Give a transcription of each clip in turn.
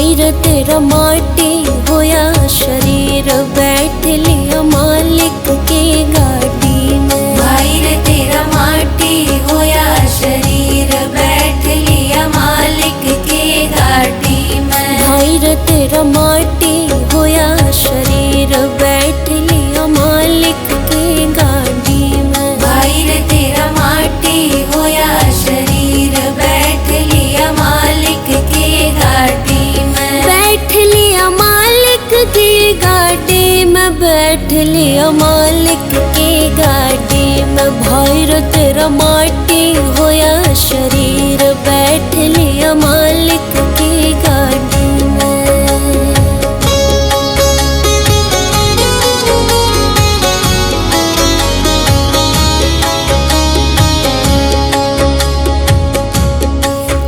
भाई रे तेरा माटी होया शरीर, बैठ लिया मालिक के गाड़ी में। भाई रे तेरा माटी होया शरीर, बैठ लिया मालिक के गाड़ी में। भाई रे तेरा माटी होया शरीर, बैठ लिया मालिक के गाड़ी में। भाई रे तेरा माटी होया शरीर, बैठ लिया मालिक के गाड़ी में। बैठ लिया मालिक की गाड़ी में, बैठ लिया मालिक की गाड़ी में। भाई रे तेरा माटी होया शरीर, बैठ लिया मालिक की गाड़ी में।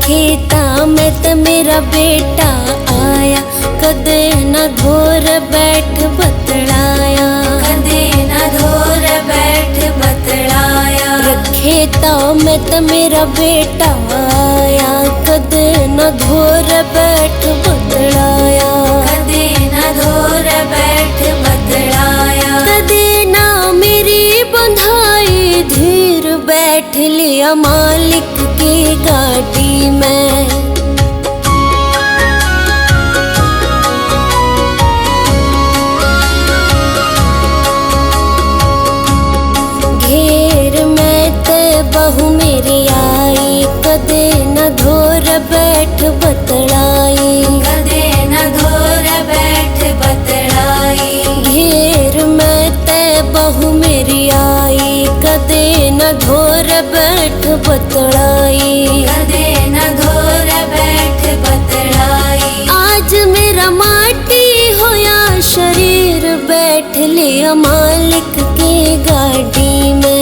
खेता में तो मेरा बेटा आया, कदे न धोर बैठ बतलाया। कदे न धोर बैठ बतलाया। खेता में तो मेरा बेटा आया, कदे न धोर बैठ बतलाया। कदे न धोर बैठ बतलाया। कदे ना मेरी बंधाई धीर, बैठ लिया मालिक की गाड़ी में। घेर में ते बहू मेरी आई, कदे न धोर बैठ बतलाई। कदे न धोर बैठ बतलाई। घेर में ते बहू मेरी आई, कदे न धोर बैठ बतलाई। कदे न धोर बैठ बतलाई। आज मेरा माटी होया शरीर, बैठ लिया मालिक की गाड़ी में।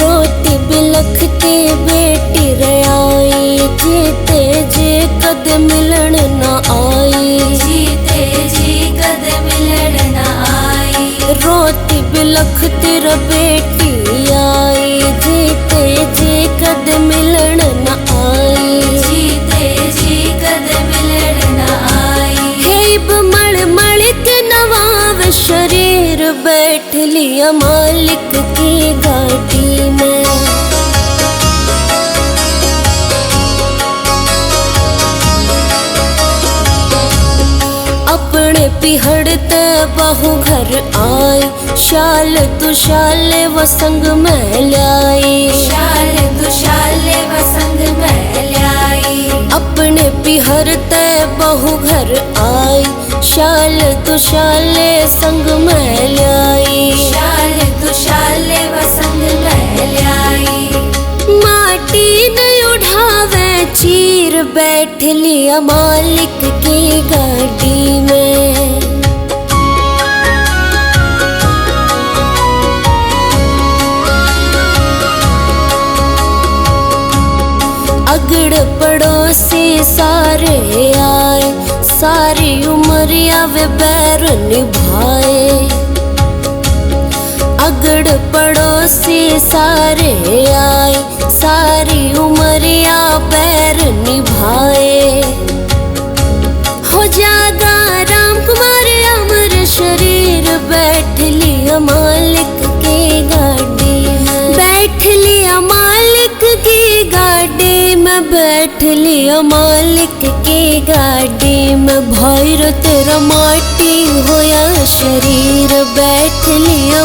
रोटी बिलखते बेटी रे आई, जीते जी कद मिलन न आई। जीते जी कद मिलन न आई। रोटी बिलखते रे बेटी आई, जीते जी कद मिलन न आई। जीते जी कद मिलन न आई। हेब मड़ मलिक नवाब शरीर, बैठ लिया मालिक की गाड़ी में। अपने पिहड़ते बहू घर आई, शाल तू शाले व संग में लाई। शाल तू शाले व संग में लाई। अपने पिहरते बहू घर आई, शाल तू शाले संग में लाई। शाल तू शाले व संग में लाई। माटी न उठावे चीर, बैठ लिया मालिक की गाड़ी में। अगड़ पड़ोसी सारे आए, सारी उमरिया वे बैर निभाए। अगड़ पड़ोसी सारे आए, सारी उमरिया बैर निभाए। हो जागा राम कुमार अमर शरीर, बैठ लिया मालिक की गाड़ी में। बैठ लिया मालिक की गाड़ी में, बैठ लिया मालिक की गाड़ी में। भाई रे तेरा माटी होया शरीर, बैठ लिया